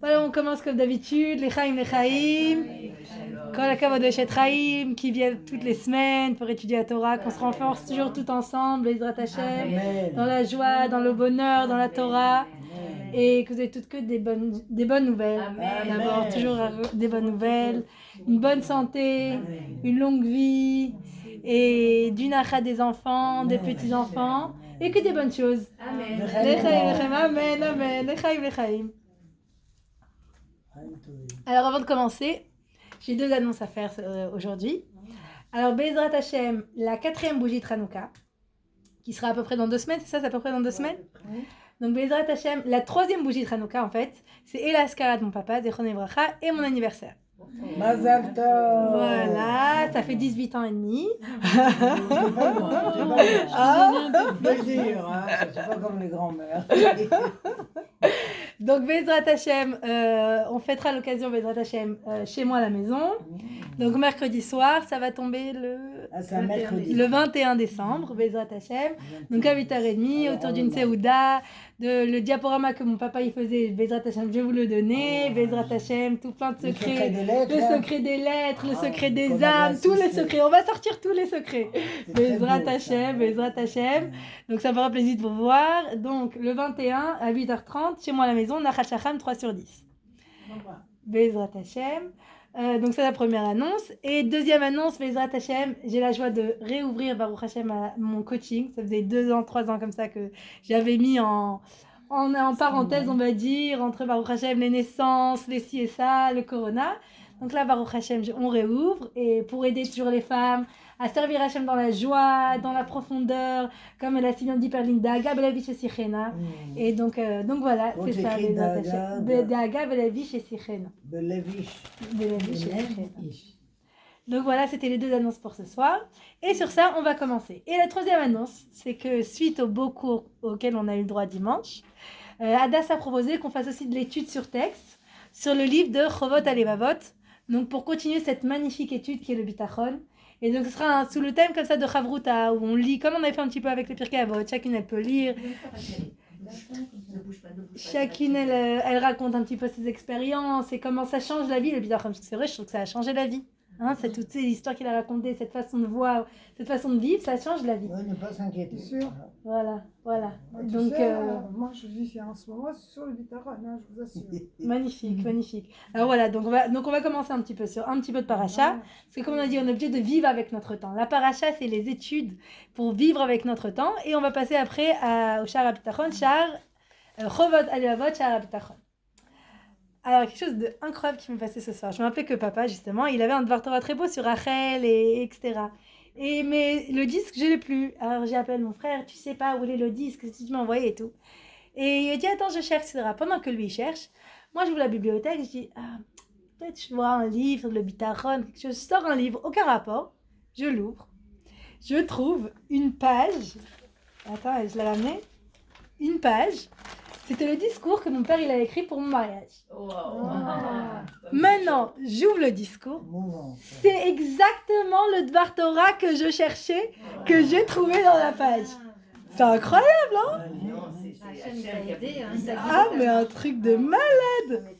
Voilà, on commence comme d'habitude, les Chaim, Kol HaKavod Eshet Chaim, qui viennent toutes les semaines pour étudier la Torah, qu'on se renforce toujours tout ensemble, Bezrat Hashem, dans la joie, dans le bonheur, dans la Torah, et que vous avez toutes que des bonnes nouvelles. D'abord, toujours des bonnes nouvelles, une bonne santé, une longue vie, et du nachat des enfants, des petits-enfants, et que des bonnes choses. Amen. Amen, amen, lechaim. Alors avant de commencer, j'ai 2 annonces à faire aujourd'hui. Alors Bezrat Hashem, la 4e bougie de Hanouka, qui sera à peu près dans 2 semaines, c'est ça, c'est à peu près dans 2 semaines. Donc Bezrat Hashem, la 3e bougie de Hanouka en fait, c'est et la Skara de mon papa, Zechron Evracha, et mon anniversaire. Mazal tov. Voilà, ça fait 18 ans et demi. Plaisir, hein, c'est pas comme les grands-mères. Donc Bezrat Hashem, on fêtera l'occasion Bezrat Hashem chez moi à la maison. Donc mercredi soir, ça va tomber le 21 décembre, Bezrat Hashem. Donc à 8h30, autour d'une Seouda, le diaporama que mon papa y faisait, Bezrat Hashem, je vais vous le donner. Bezrat Hashem, tout plein de secrets. Le secret des lettres, le secret des âmes, tous les secrets. On va sortir tous les secrets. Bezrat Hashem, Bezrat Hashem. Donc ça me fera plaisir de vous voir. Donc le 21 à 8h30, chez moi à la maison, Nachat Shacham 3/10. Bezrat Hashem. Donc c'est la première annonce. Et deuxième annonce, Bezrat Hashem, j'ai la joie de réouvrir Baruch Hashem mon coaching. Ça faisait 2 ans, 3 ans comme ça que j'avais mis en parenthèse, on va dire, entre Baruch Hashem, les naissances, les ci et ça, le corona. Donc là, Baruch Hashem, on réouvre. Et pour aider toujours les femmes à servir Hashem dans la joie, dans la profondeur, comme elle a si bien dit Perline, Daga Belavish et Sichena. Et donc voilà, c'est ça, Bezrat Hashem. Daga Belavish et Sichena. Belavish. Donc voilà, c'était les 2 annonces pour ce soir. Et sur ça, on va commencer. Et la 3e annonce, c'est que suite aux beaux cours auxquels on a eu le droit dimanche, Adas a proposé qu'on fasse aussi de l'étude sur texte, sur le livre de Chovot Alevavot, donc pour continuer cette magnifique étude qui est le Bitachon. Et donc ce sera sous le thème comme ça de Chavruta, où on lit, comme on avait fait un petit peu avec le Pirkei Avot, chacune elle peut lire. Chacune elle raconte un petit peu ses expériences et comment ça change la vie, le Bitachon. Parce que c'est vrai, je trouve que ça a changé la vie. Hein, c'est toutes ces histoires qu'il a racontées, cette façon de voir, cette façon de vivre, ça change la vie. Oui, ne pas s'inquiéter. Sûr. Voilà. Donc, moi, je vis en ce moment sur le Bitachon, hein, je vous assure. Magnifique. Alors voilà, donc on va commencer un petit peu sur un petit peu de paracha. Parce que comme on a dit, on est obligé de vivre avec notre temps. La paracha, c'est les études pour vivre avec notre temps. Et on va passer après au Shar HaBitachon, Chovot Alevavot, Shar HaBitachon. Alors, quelque chose d'incroyable qui m'est passé ce soir. Je me rappelais que papa, justement, il avait un Dvar Torah très beau sur Rachel, etc. Mais le disque, je l'ai plus. Alors, j'ai appelé mon frère, tu sais pas où est le disque, tu m'as envoyé et tout. Et il a dit, attends, je cherche, etc. Pendant que lui, il cherche, moi, j'ouvre la bibliothèque, je dis, peut-être je vois un livre, le Bitachon, quelque chose. Je sors un livre, aucun rapport. Je l'ouvre. Je trouve une page. Attends, je l'ai ramené. Une page. C'était le discours que mon père il a écrit pour mon mariage. Wow. Maintenant, j'ouvre le discours. C'est exactement le Dvar Torah que je cherchais, que j'ai trouvé dans la page. C'est incroyable, hein? Ah, mais un truc de malade!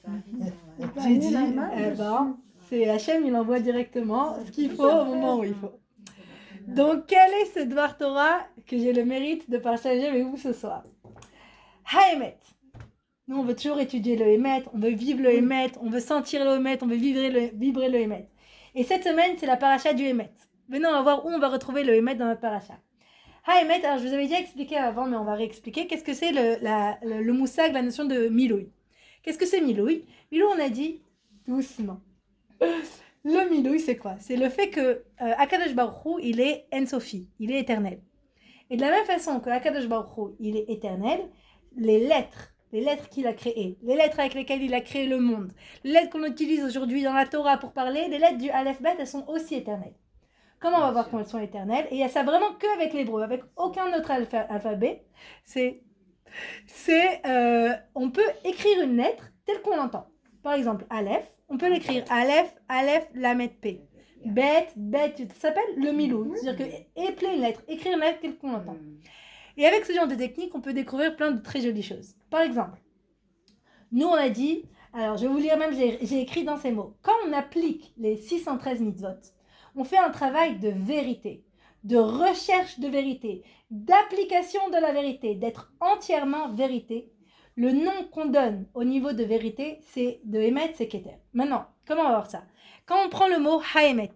J'ai dit, c'est Hachem, il envoie directement ce qu'il faut au moment où il faut. Donc, quel est ce Dvar Torah que j'ai le mérite de partager avec vous ce soir? Haemet. Nous, on veut toujours étudier le Hémet, on veut vivre le Hémet, on veut sentir le Hémet, on veut vibrer le Hémet. Et cette semaine, c'est la paracha du Hémet. Venez, on va voir où on va retrouver le Hémet dans notre paracha. Haemet, alors je vous avais déjà expliqué avant, mais on va réexpliquer. Qu'est-ce que c'est le moussag, la notion de Milouï? Qu'est-ce que c'est Milouï? Milouï, on a dit doucement. Le Milouï, c'est quoi? C'est le fait que Akadosh Baruch Hu, il est En-Sofi, il est éternel. Et de la même façon que Akadosh Baruch Hu, il est éternel, les lettres qu'il a créées, les lettres avec lesquelles il a créé le monde, les lettres qu'on utilise aujourd'hui dans la Torah pour parler, les lettres du Aleph Bet, elles sont aussi éternelles. Comment on va voir comment elles sont éternelles? Et il y a ça vraiment qu'avec l'hébreu, avec aucun autre alphabet. On peut écrire une lettre telle qu'on l'entend. Par exemple, Aleph, on peut l'écrire Aleph, Lamed, P. Bet, ça s'appelle le milou. C'est-à-dire que épeler une lettre, écrire une lettre telle qu'on l'entend. Et avec ce genre de technique, on peut découvrir plein de très jolies choses. Par exemple, nous on a dit Alors, je vais vous lire même, j'ai écrit dans ces mots. Quand on applique les 613 mitzvot, on fait un travail de vérité, de recherche de vérité, d'application de la vérité, d'être entièrement vérité. Le nom qu'on donne au niveau de vérité, c'est de Emet, c'est Keter. Maintenant, comment on va voir ça? Quand on prend le mot Haemet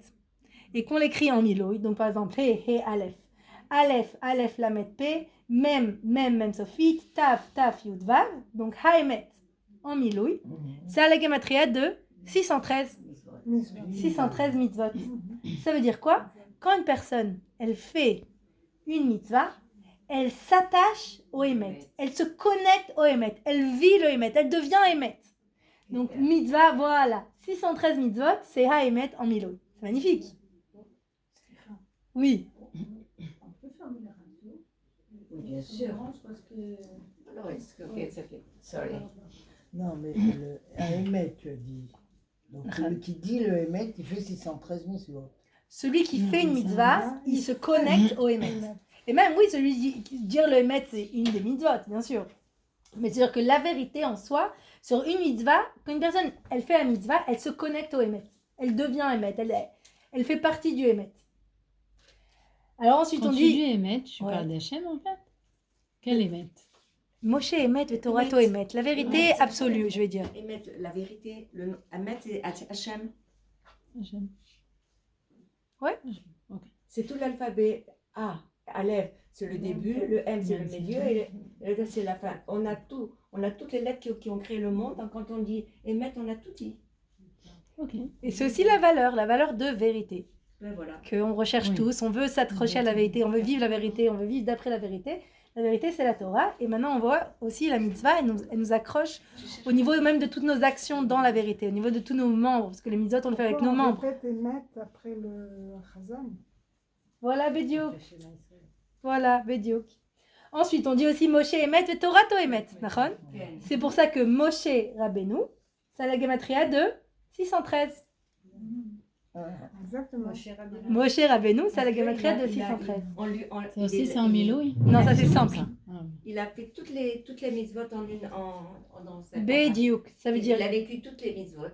et qu'on l'écrit en Miloï, donc par exemple, He, Aleph. Aleph, Aleph, Lamet, P, Mem, Sophite, Taf, Yud, Vav, donc Haemet en Miloï, c'est à la gematria de 613. 613 mitzvot. Ça veut dire quoi? Quand une personne, elle fait une mitzvah, elle s'attache au Emet, elle se connecte au Emet, elle vit le Emet, elle devient Emet. Donc mitzvah, voilà, 613 mitzvot, c'est Ha-Emet en Miloï. C'est magnifique. Oui. On peut fermer la radio? Oui, bien sûr. Parce que... No, it's okay. Sorry. Non, mais le Emet, tu as dit. Donc celui qui dit le Emet, il fait 613 mitzvot. Celui qui fait une mitzvah, il se connecte au Emet. Et même, oui, celui qui dire le Emet, c'est une des mitzvot, bien sûr. Mais c'est-à-dire que la vérité en soi, sur une mitzvah, quand une personne, elle fait la mitzvah, elle se connecte au Emet. Elle devient Emet. Elle fait partie du Emet. Alors ensuite, Quand on tu dit... dis Emet, tu parles d'Hachem en fait? Quel Emet? Moshe Emet et Torato Emet. La vérité absolue, je vais dire. Emet, la vérité, le nom Emet, c'est Hachem. Hachem. Ouais. Okay. C'est tout l'alphabet. A, Aleph, c'est le début, le M, c'est le milieu, et le D, c'est la fin. On a toutes les lettres qui ont créé le monde. Donc, quand on dit Emet, on a tout dit. Ok. Et c'est aussi la valeur de vérité. Ben voilà. Qu'on recherche tous, on veut s'accrocher à la vérité, on veut vivre la vérité, on veut vivre d'après la vérité. La vérité, c'est la Torah. Et maintenant, on voit aussi la mitzvah, elle nous accroche au niveau même de toutes nos actions dans la vérité, au niveau de tous nos membres, parce que les mitzvot, on le fait avec nos membres. Après, t'es mettre après le Chazan. Voilà, Bédiouk. Voilà, Bédiouk. Ensuite, on dit aussi Moshe Emet et Torato Emet. C'est pour ça que Moshe Rabbeinu, c'est la gematria de 613. Exactement. Moshe Rabbeinu, c'est la gematria de 613. Ça aussi, c'est en Miloï? Non, ça c'est simple. Il a fait toutes les mitzvot dans sa Bédiouk, ça veut dire... Il a vécu toutes les mitzvot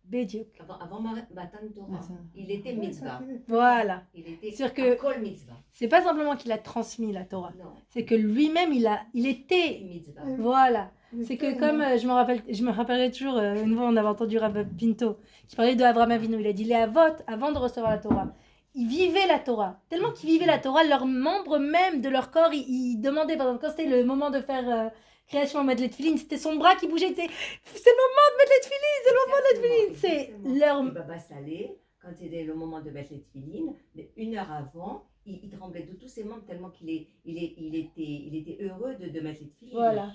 Bédiouk. avant Matan Torah. Il était mitzvah. Voilà. Il était C'est-à-dire que kol mitzvah. c'est pas simplement qu'il a transmis la Torah, Non, c'est que lui-même, il était... mitzvah. Voilà. C'est que comme je me rappellerai toujours, une fois on avait entendu Rav Pinto qui parlait de Avraham Avinu, il a dit les Avot, avant de recevoir la Torah, ils vivaient la Torah. Tellement qu'ils vivaient la Torah, leurs membres même de leur corps, ils demandaient, par exemple, quand c'était le moment de faire création, mettre les tefilines, c'était son bras qui bougeait, c'est le moment de mettre les tefilines, c'est le moment de mettre les tefilines. C'est leur... Et Baba Salé, quand c'était le moment de mettre les tefilines, une heure avant, il tremblait de tous ses membres tellement qu'il était heureux de mettre les tefilines. Voilà.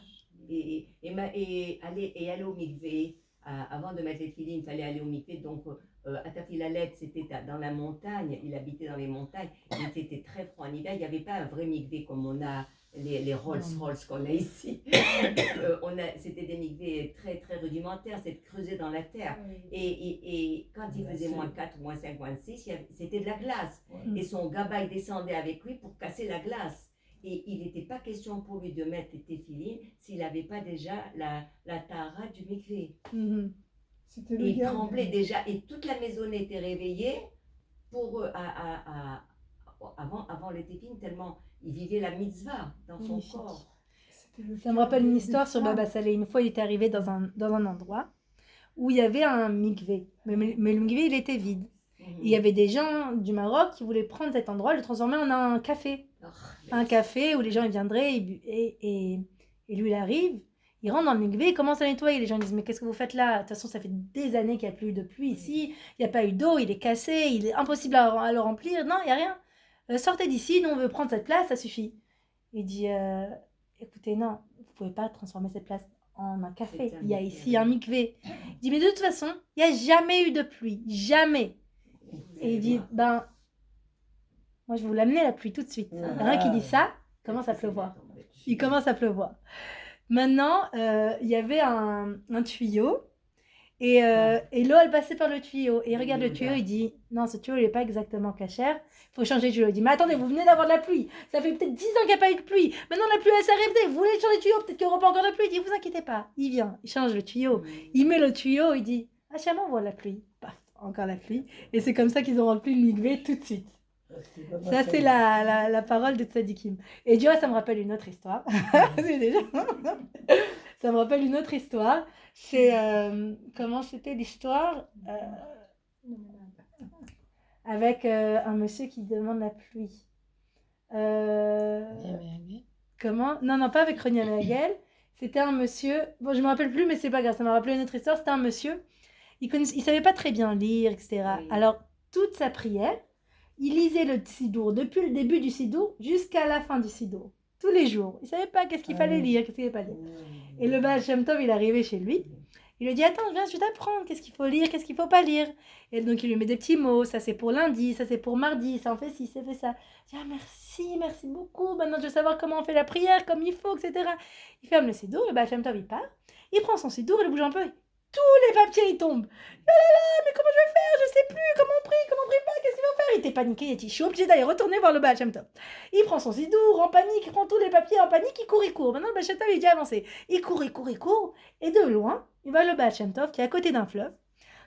Et aller au mikvé, avant de mettre les tefilines, il fallait aller au mikvé, donc à Tafilalet, c'était dans la montagne, il habitait dans les montagnes, il était très froid en hiver, il n'y avait pas un vrai mikvé comme on a les Rolls-Royce qu'on a ici. C'était des mikvés très, très rudimentaires, c'était creusé dans la terre. Et quand il faisait moins 4, moins 5, moins 6, c'était de la glace. Et son gabaï descendait avec lui pour casser la glace. Et il n'était pas question pour lui de mettre les téfilines s'il n'avait pas déjà la tahara du mikvé. Et il tremblait déjà. Et toute la maison était réveillée pour avant les téfilines, tellement il vivait la mitzvah dans son corps. Ça me rappelle une histoire sur Baba Salé. Une fois, il était arrivé dans un endroit où il y avait un mikvé. Mais le mikvé, il était vide. Il y avait des gens du Maroc qui voulaient prendre cet endroit et le transformer en un café. Un café où les gens ils viendraient et lui il arrive, il rentre dans le mikvé, il commence à nettoyer. Les gens disent mais qu'est-ce que vous faites là? De toute façon ça fait des années qu'il n'y a plus eu de pluie ici, il n'y a pas eu d'eau, il est cassé, il est impossible à le remplir. Non, il n'y a rien. Sortez d'ici, nous on veut prendre cette place, ça suffit. Il dit écoutez, non, vous ne pouvez pas transformer cette place en un café. Il y a ici un mikvé. Il dit mais de toute façon, il n'y a jamais eu de pluie, jamais. Et il dit moi, je vais vous l'amener la pluie tout de suite. Rien qui dit ça, il commence à pleuvoir. Il commence à pleuvoir. Maintenant, il y avait un tuyau Et l'eau, elle passait par le tuyau. Et il regarde le tuyau, il dit, non, ce tuyau, il n'est pas exactement cachère. Il faut changer de tuyau. Il dit, mais attendez, vous venez d'avoir de la pluie. Ça fait peut-être 10 ans qu'il n'y a pas eu de pluie. Maintenant, la pluie, elle s'est arrêtée. Vous voulez changer de tuyau, peut-être qu'il n'y aura pas encore de pluie. Il dit, vous inquiétez pas. Il vient, il change le tuyau. Il met le tuyau, il dit, Hachem envoie la pluie. Paf, encore la pluie. Et c'est comme ça qu'ils ont rempli le mikvé tout de suite. Ça, c'est la parole de Tzadikim. Et Dieu, ça me rappelle une autre histoire. C'est déjà... ça me rappelle une autre histoire. C'est... comment c'était l'histoire avec un monsieur qui demande la pluie. Comment? Non, pas avec Roniel Hagel. C'était un monsieur... Bon, je ne me rappelle plus, mais c'est pas grave. Ça m'a rappelé une autre histoire. C'était un monsieur. Il savait pas très bien lire, etc. Oui. Alors, toute sa prière, il lisait le Sidour, depuis le début du Sidour jusqu'à la fin du Sidour. Tous les jours. Il ne savait pas qu'est-ce qu'il fallait lire, qu'est-ce qu'il ne fallait pas lire. Et le Baal Shem Tov, il est arrivé chez lui. Il lui dit, attends, viens, je vais t'apprendre qu'est-ce qu'il faut lire, qu'est-ce qu'il ne faut pas lire. Et donc, il lui met des petits mots. Ça, c'est pour lundi, ça, c'est pour mardi, ça en fait ci, ça fait ça. Il dit, ah, merci beaucoup. Maintenant, je veux savoir comment on fait la prière, comme il faut, etc. Il ferme le Sidour, le Baal Shem Tov, il part. Il prend son Sidour, il le bouge un peu. Tous les papiers, ils tombent. Oh là là, mais comment je vais faire? Je sais plus. Comment on prie pas? Qu'est-ce qu'il faut faire? Il était paniqué. Il dit, je suis obligé d'aller retourner voir le Baal Shem Tov. Il prend son Sidour en panique, il prend tous les papiers en panique, il court. Maintenant, le Baal Shem Tov, il est déjà avancé. Il court. Et de loin, il voit le Baal Shem Tov qui est à côté d'un fleuve.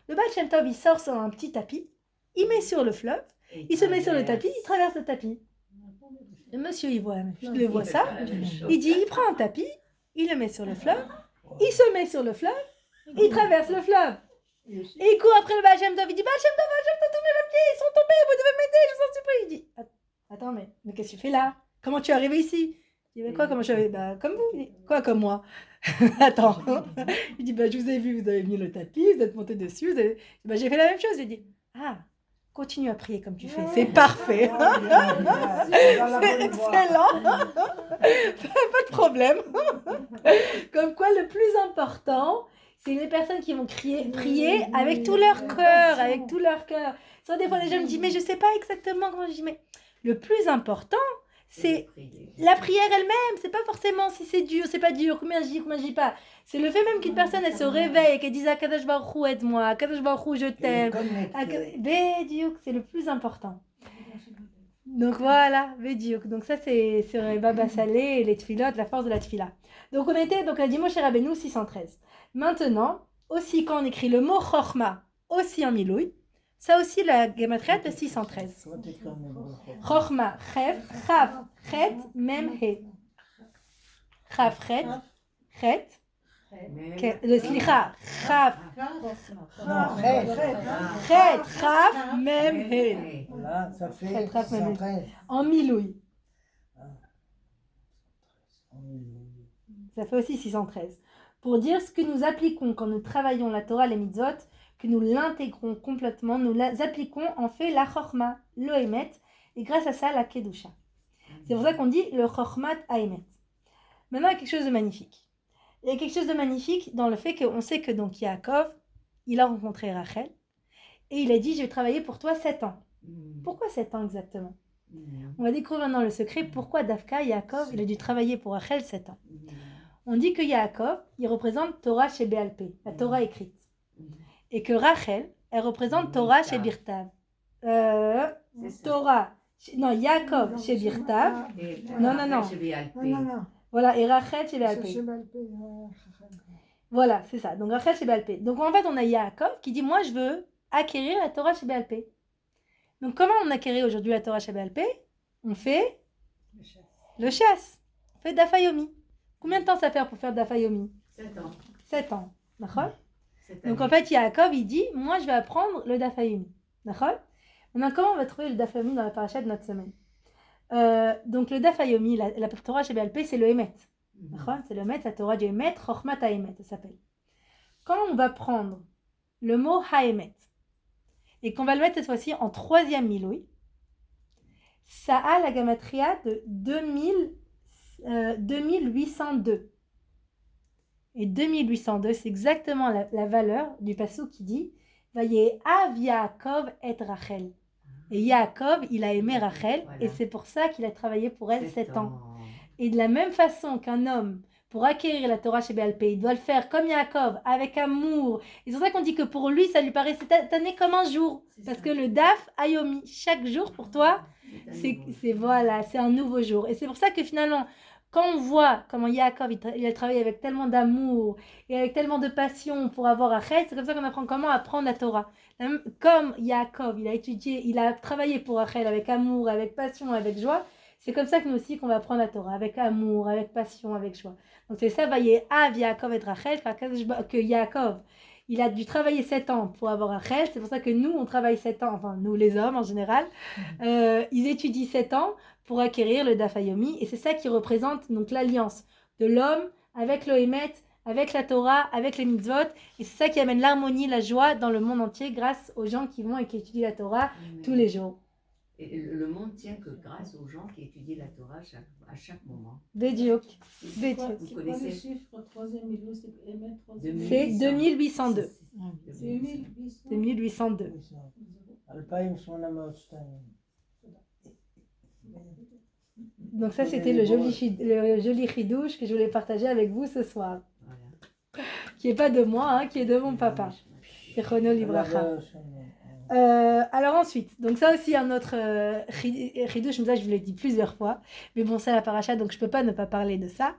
Le Baal Shem Tov, il sort sur un petit tapis. Il met sur le fleuve. Il se met sur le tapis. Il traverse le tapis. Le monsieur, il voit ça. Il dit, il prend un tapis. Il le met sur le fleuve. Il se met sur le fleuve. Il traverse le fleuve. Et il court après le Baal Shem Tov. Il dit, Baal Shem Tov, tous mes papiers, ils sont tombés, vous devez m'aider, je vous en supplie. Il dit, attends, mais qu'est-ce que tu fais là? Comment tu es arrivé ici? Il dit, mais quoi, comment je suis arrivé? Comme vous. Il dit, quoi, comme moi? Attends. Il dit, je vous ai vu, vous avez mis le tapis, vous êtes monté dessus. J'ai fait la même chose. Il dit, continue à prier comme tu fais, c'est parfait. C'est excellent. Pas de problème. Comme quoi, le plus important, c'est les personnes qui vont prier avec tout leur cœur, Soit des fois, les gens me disent, mais je ne sais pas exactement comment je dis, mais le plus important, c'est la prière elle-même. C'est pas forcément si c'est dur, c'est pas dur, combien je dis pas. C'est le fait même qu'une personne, elle se réveille et qu'elle dise, Akadosh Baruch Hu, aide-moi, Akadosh Baruch Hu, je t'aime. Bédiouk, c'est le plus important. Donc voilà, Bédiouk. Donc ça, c'est sur les Baba Salé et les Tfilot, la force de la Tfila. Donc on était donc à Moshe Rabbeinu 613. Maintenant, aussi quand on écrit le mot Chochma, aussi en Milouï, ça aussi la Gematria de 613. Chochma, Chaf, Chet, Mem, He. Chaf, Chet, סליחה, חף מם ה'. Ça fait 613. En milouï. Ça fait aussi 613. Pour dire ce que nous appliquons quand nous travaillons la Torah, les mitzvot, que nous l'intégrons complètement, nous appliquons en fait la chorma, le Emet, et grâce à ça la Kedusha. C'est pour ça qu'on dit le chormat Emet. Maintenant, il y a quelque chose de magnifique. Il y a quelque chose de magnifique dans le fait qu'on sait que donc Yaakov, il a rencontré Rachel et il a dit, je vais travailler pour toi 7 ans. Pourquoi 7 ans exactement? On va découvrir maintenant le secret, pourquoi Davka, Yaakov, il a dû travailler pour Rachel 7 ans. On dit que Yaakov, il représente Torah chez Béalpé, la Torah écrite. Et que Rachel, elle représente Torah chez Birtav. Torah, non, Yaakov chez Birtav. Non. Voilà, et Rachel chez Béalpé. Voilà, c'est ça. Donc Rachel chez Béalpé. Donc en fait, on a Yaakov qui dit, moi je veux acquérir la Torah chez Béalpé. Donc comment on acquérit aujourd'hui la Torah chez Béalpé? On fait le chasse. On fait Dafayomi. Combien de temps ça fait pour faire Dafayomi? 7 ans. 7 ans. D'accord? Donc en fait, Yaakov, il dit, moi je vais apprendre le Dafayomi. D'accord? Maintenant, comment on va trouver le Dafayomi dans la paracha de notre semaine? Donc le Dafayomi, la Torah chez Béalpé, c'est le Emet. C'est le Emet, la Torah du Emet, Chochmat HaEmet, ça s'appelle. Quand on va prendre le mot HaEmet et qu'on va le mettre cette fois-ci en 3e milouï, ça a la gamatria de 2802. Et 2802, c'est exactement la valeur du passage qui dit Vayehav Yaakov et Rachel. Et Yaakov, il a aimé Rachel, voilà. Et c'est pour ça qu'il a travaillé pour elle 7 ans. Et de la même façon qu'un homme pour acquérir la Torah chez Béal Pé, il doit le faire comme Yaakov, avec amour. Et c'est pour ça qu'on dit que pour lui, ça lui paraît cette année comme un jour. Parce que le Daf Ayomi, chaque jour pour toi, c'est un nouveau jour. Et c'est pour ça que finalement, quand on voit comment Yaakov, il a travaillé avec tellement d'amour et avec tellement de passion pour avoir Rachel, c'est comme ça qu'on apprend comment apprendre la Torah. Comme Yaakov, il a étudié, il a travaillé pour Rachel avec amour, avec passion, avec joie, c'est comme ça que nous aussi qu'on va apprendre la Torah, avec amour, avec passion, avec joie. Donc c'est ça, Vayehav Yaakov et Rachel, que Yaakov, il a dû travailler 7 ans pour avoir Rachel, c'est pour ça que nous, on travaille 7 ans, enfin nous les hommes en général, ils étudient 7 ans pour acquérir le Daf Yomi, et c'est ça qui représente donc l'alliance de l'homme avec le Hémet, avec la Torah, avec les mitzvot, et c'est ça qui amène l'harmonie, la joie dans le monde entier grâce aux gens qui vont et qui étudient la Torah tous les jours. Et le monde tient que grâce aux gens qui étudient la Torah à chaque moment. Bédiok. C'est quoi les chiffres? Troisième milieu, c'est Emet, C'est 2802. C'est 1800. 2802. Donc ça, c'était le joli chidouche que je voulais partager avec vous ce soir. Voilà. Qui n'est pas de moi, hein, qui est de mon papa. C'est Chono Libracha. Alors ensuite, donc ça aussi un autre chidouche, ça je vous l'ai dit plusieurs fois, mais bon c'est la paracha donc je peux pas ne pas parler de ça.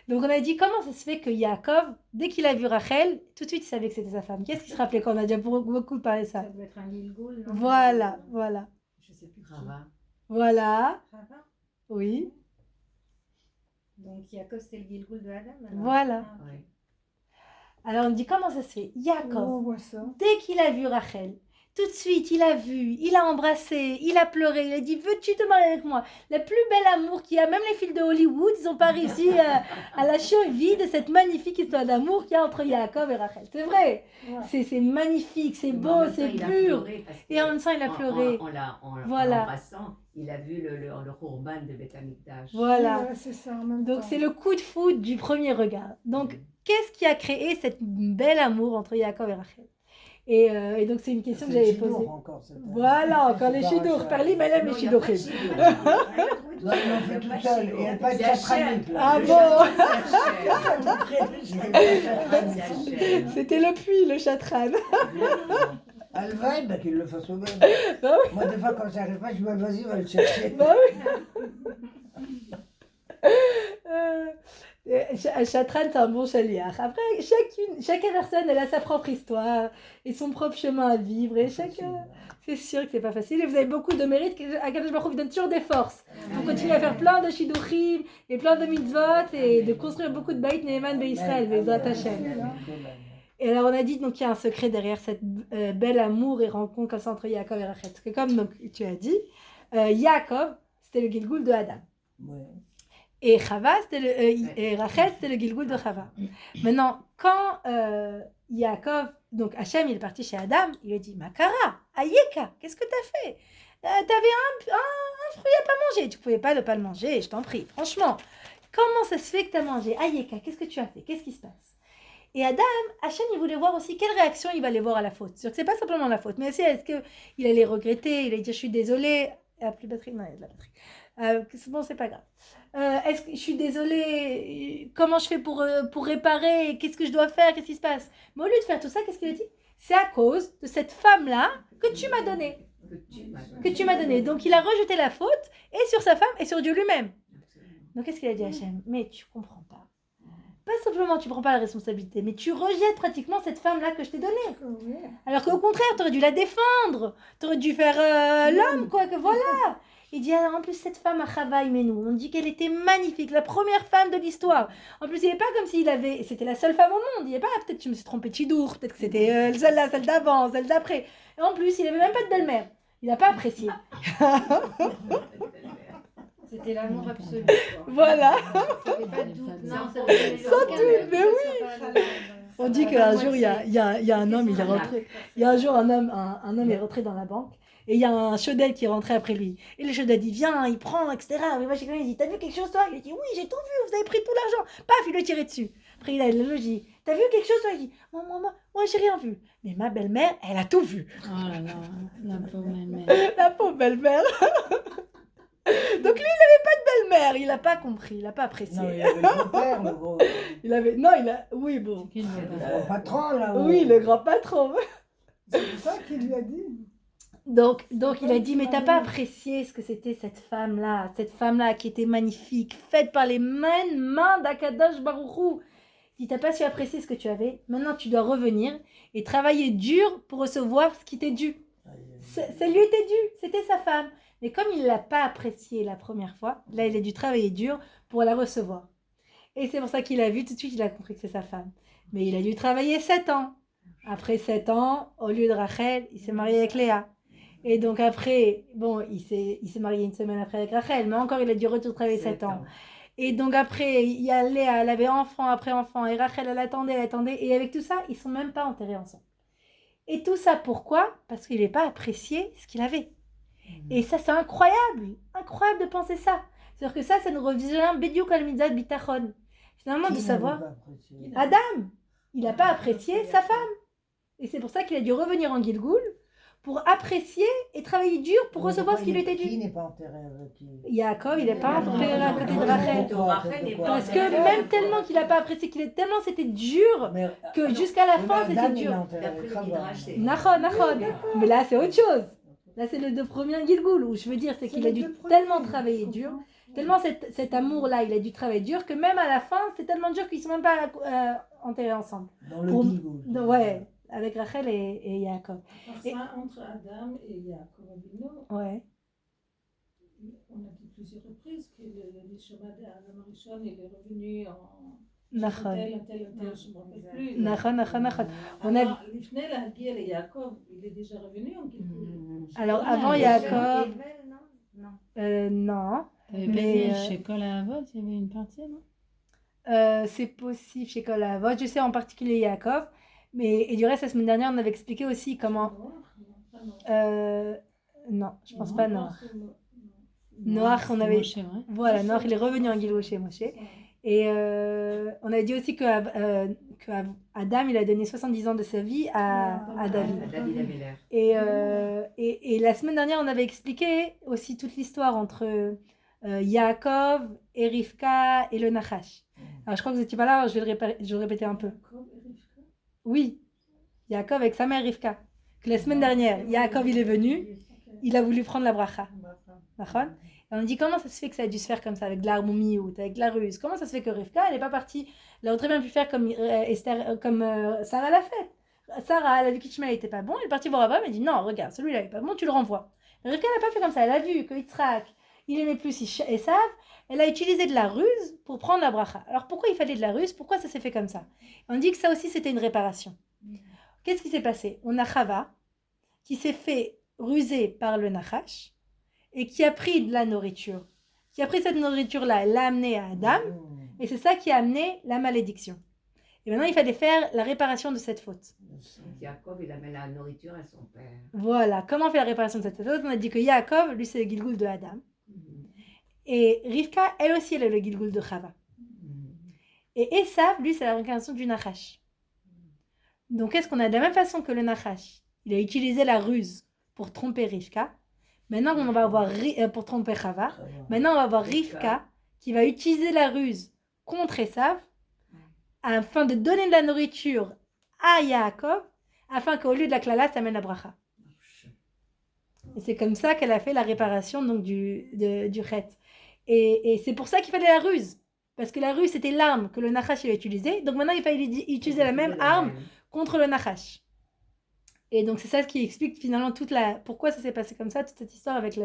Donc on a dit comment ça se fait que Yaakov, dès qu'il a vu Rachel, tout de suite il savait que c'était sa femme. Qu'est-ce qu'il se rappelait quand on a déjà beaucoup parlé de ça? Ça doit être un Gilgoul, non? Voilà. Je sais plus. Rava. Voilà. Rava. Oui. Donc Yaakov c'était le Gilgoul de Adam. Voilà. Ah, Ouais. Alors on dit comment ça se fait? Yaakov, on voit ça. dès qu'il a vu Rachel, tout de suite, il a vu, il a embrassé, il a pleuré, il a dit « Veux-tu te marier avec moi ?» La plus belle amour qu'il y a, même les films de Hollywood, ils n'ont pas réussi à la cheville de cette magnifique histoire d'amour qu'il y a entre Yaakov et Rachel. C'est vrai, ouais. C'est magnifique, c'est beau, c'est pur. Et en même temps, il a pleuré. En l'embrassant, il a vu le Khurban de Beth Amikdash. Voilà. Ouais, c'est ça, en même donc temps. c'est le coup de foudre du premier regard. Donc, qu'est-ce qui a créé cette bel amour entre Yaakov et Rachel? Et donc c'est une question que j'avais posée. Voilà, encore les chidours. Parli, mais là, mes chidourim. Non, il en fait tout seul. Il n'y a pas de chatranique. Ah bon? C'était le puits, le chatran. Alva, bah qu'il le fasse au même. Moi, des fois, quand j'arrive pas, je me dis, vas-y, va le chercher. Bah oui. Chatran, c'est un bon chaliard. Après, chaque personne, elle a sa propre histoire et son propre chemin à vivre. Et c'est sûr que c'est pas facile. Et vous avez beaucoup de mérite. Akadosh Baruch Hu vous donne toujours des forces. Pour continuer à faire plein de shidduchim et plein de mitzvot et de construire beaucoup de Beit Neeman Be'Israël, Be'ezrat Hashem. Et alors, on a dit qu'il y a un secret derrière cette belle amour et rencontre comme ça entre Yaakov et Rachel. Parce que comme donc, tu as dit, Yaakov, c'était le Gilgoul de Adam. Ouais. Et Rachel, c'était le Gilgoul de Chava. Maintenant, quand Yaakov, donc Hachem, il est parti chez Adam, il lui a dit « Makara, Ayeka, qu'est-ce que tu as fait? T'avais un fruit à pas manger, tu pouvais pas ne pas le manger, je t'en prie. Franchement, comment ça se fait que tu as mangé? Ayeka, qu'est-ce que tu as fait? Qu'est-ce qui se passe ?» Et Adam, Hachem, il voulait voir aussi quelle réaction il va aller voir à la faute. C'est sûr que c'est pas simplement la faute, mais aussi est-ce qu'il allait regretter, il allait dire « Je suis désolé. » Il n'y a plus de batterie? Non, il y a de la batterie. Bon, c'est pas grave. Est-ce que je suis désolée? Comment je fais pour réparer? Qu'est-ce que je dois faire? Qu'est-ce qui se passe? Mais au lieu de faire tout ça, qu'est-ce qu'il a dit? C'est à cause de cette femme-là que tu m'as donnée. Que tu m'as donnée. Donc il a rejeté la faute et sur sa femme et sur Dieu lui-même. Donc qu'est-ce qu'il a dit à Hachem? Mais tu comprends pas. Pas simplement tu prends pas la responsabilité, mais tu rejettes pratiquement cette femme-là que je t'ai donnée. Alors qu'au contraire, tu aurais dû la défendre. Tu aurais dû faire l'homme, quoi, que voilà. Il dit, alors, en plus, cette femme à Chava Imenu, on dit qu'elle était magnifique, la première femme de l'histoire. En plus, il n'est pas comme s'il avait... C'était la seule femme au monde. Il n'est pas, peut-être je me suis trompée de Chidour, peut-être que c'était celle-là, celle d'avant, celle d'après. Et en plus, il n'avait même pas de belle-mère. Il n'a pas apprécié. C'était l'amour absolu. Voilà. Non, sans doute, mais oui. On dit qu'un jour, il y a un homme, il est rentré. Il y a un jour, un homme est rentré dans la banque. Et il y a un chaudel qui est rentré après lui. Et le chaudel dit, viens, il prend, etc. Mais moi, j'ai il dit, t'as vu quelque chose, toi? Il dit, oui, j'ai tout vu, vous avez pris tout l'argent. Paf, il le tirait dessus. Après, il a le dit, t'as vu quelque chose, toi? Il dit, moi, j'ai rien vu. Mais ma belle-mère, elle a tout vu. Oh là là, la pauvre belle-mère. La pauvre belle-mère. Donc lui, il n'avait pas de belle-mère, il n'a pas compris, il n'a pas apprécié. Non, il avait le père, le gros. Oui, bon. Qui le veut Le pas. gros patron, là-haut. Oui, le grand patron. C'est pour ça qu'il lui a dit. Donc il a dit, mais t'as pas apprécié ce que c'était cette femme-là qui était magnifique, faite par les mains d'Akadosh Baruch Hu. Il dit, t'as pas su apprécier ce que tu avais, maintenant tu dois revenir et travailler dur pour recevoir ce qui t'est dû. Ça lui était dû, c'était sa femme. Mais comme il l'a pas apprécié la première fois, là il a dû travailler dur pour la recevoir. Et c'est pour ça qu'il a vu tout de suite, il a compris que c'est sa femme. Mais il a dû travailler 7 ans. Après 7 ans, au lieu de Rachel, il s'est marié avec Léa. Et donc après, bon, il s'est marié une semaine après avec Rachel, mais encore il a dû retourner travailler 7 ans. Et donc après, il y a Léa, elle avait enfant après enfant, et Rachel, elle attendait, et avec tout ça, ils sont même pas enterrés ensemble. Et tout ça, pourquoi ? Parce qu'il n'avait pas apprécié ce qu'il avait. Et ça, c'est incroyable de penser ça. C'est-à-dire que ça nous revient Bediou Kal Mitzat Bitachon. Finalement, de savoir, Adam, il n'a pas apprécié sa femme. Et c'est pour ça qu'il a dû revenir en Gilgoul pour apprécier et travailler dur pour recevoir ce qui lui était Qui dû. n'est pas enterré avec qui Yaakov, il n'est pas enterré à côté de Rachel. Parce que même tellement qu'il n'a pas apprécié, tellement c'était dur, que jusqu'à la fin, c'était dur. Nachon. Mais là, c'est autre chose. Là, c'est le deux premiers Gilgoul, où je veux dire, c'est qu'il a dû tellement travailler dur, tellement cet amour-là, il a dû travailler dur, que même à la fin, c'est tellement dur qu'ils ne sont même pas enterrés ensemble. Dans le Gilgoul. Ouais, avec Rachel et Yaakov. Ça, entre Adam et Yaakov Avinu, Ouais. on a dit plusieurs reprises que le Neshama d'Adam Arishon, il est revenu en... Nachon. tel, je ne me rappelle plus. Nachon. Alors, Lifnei Lahagia et Yaakov, il est déjà revenu en Gilgoul. Alors, avant Yaakov... Non. T'avais pas Mais, dit chez Kol Avot, il y avait une partie, non? C'est possible chez Kol Avot. Je sais en particulier Yaakov. Mais, et du reste, la semaine dernière, on avait expliqué aussi comment... Non, je pense pas Noach. Noach, on avait... Moshe, ouais. Voilà, Noach, il est revenu en Gilgoul chez Moshe. Et on a dit aussi que Adam, il a donné 70 ans de sa vie à David. David Améler. Et la semaine dernière, on avait expliqué aussi toute l'histoire entre Yaakov et Rivka et le Nachash. Alors, je crois que vous n'étiez pas là, alors je vais le répéter un peu. Oui, Yaakov avec sa mère Rivka. Que la semaine dernière, Yaakov, il est venu, il a voulu prendre la bracha. D'accord ? Et on dit comment ça se fait que ça a dû se faire comme ça, avec de l'armoumiout, avec de la ruse. Comment ça se fait que Rivka, elle n'est pas partie, elle aurait très bien pu faire comme Sarah l'a fait. Sarah, elle a vu qu'Ishmael n'était pas bon, elle est partie voir Abraham, elle dit non, regarde, celui-là n'est pas bon, tu le renvoies. Mais Rivka n'a pas fait comme ça, elle a vu que Yitzhak, il aimait plus Esav, elle a utilisé de la ruse pour prendre la bracha. Alors pourquoi il fallait de la ruse ? Pourquoi ça s'est fait comme ça ? On dit que ça aussi c'était une réparation. Qu'est-ce qui s'est passé ? On a Chava qui s'est fait ruser par le Nachash et qui a pris de la nourriture. Qui a pris cette nourriture-là, elle l'a amenée à Adam et c'est ça qui a amené la malédiction. Et maintenant il fallait faire la réparation de cette faute. Yaakov, il amène la nourriture à son père. Voilà, comment on fait la réparation de cette faute ? On a dit que Yaakov, lui c'est le Gilgoul de Adam. Et Rivka, elle aussi, elle est le Gilgoul de Chava. Et Esav, lui, c'est la réincarnation du Nachash. Donc, est-ce qu'on a de la même façon que le Nachash, il a utilisé la ruse pour tromper Rivka. Maintenant, on va avoir pour tromper Chava. Maintenant, on va avoir Rivka qui va utiliser la ruse contre Esav afin de donner de la nourriture à Yaakov afin qu'au lieu de la klala, ça amène la bracha. Et c'est comme ça qu'elle a fait la réparation donc, du chet. Et c'est pour ça qu'il fallait la ruse. Parce que la ruse, c'était l'arme que le Nachash a utilisée. Donc maintenant, il fallait utiliser la même arme contre le Nachash. Et donc, c'est ça qui explique finalement pourquoi ça s'est passé comme ça, toute cette histoire avec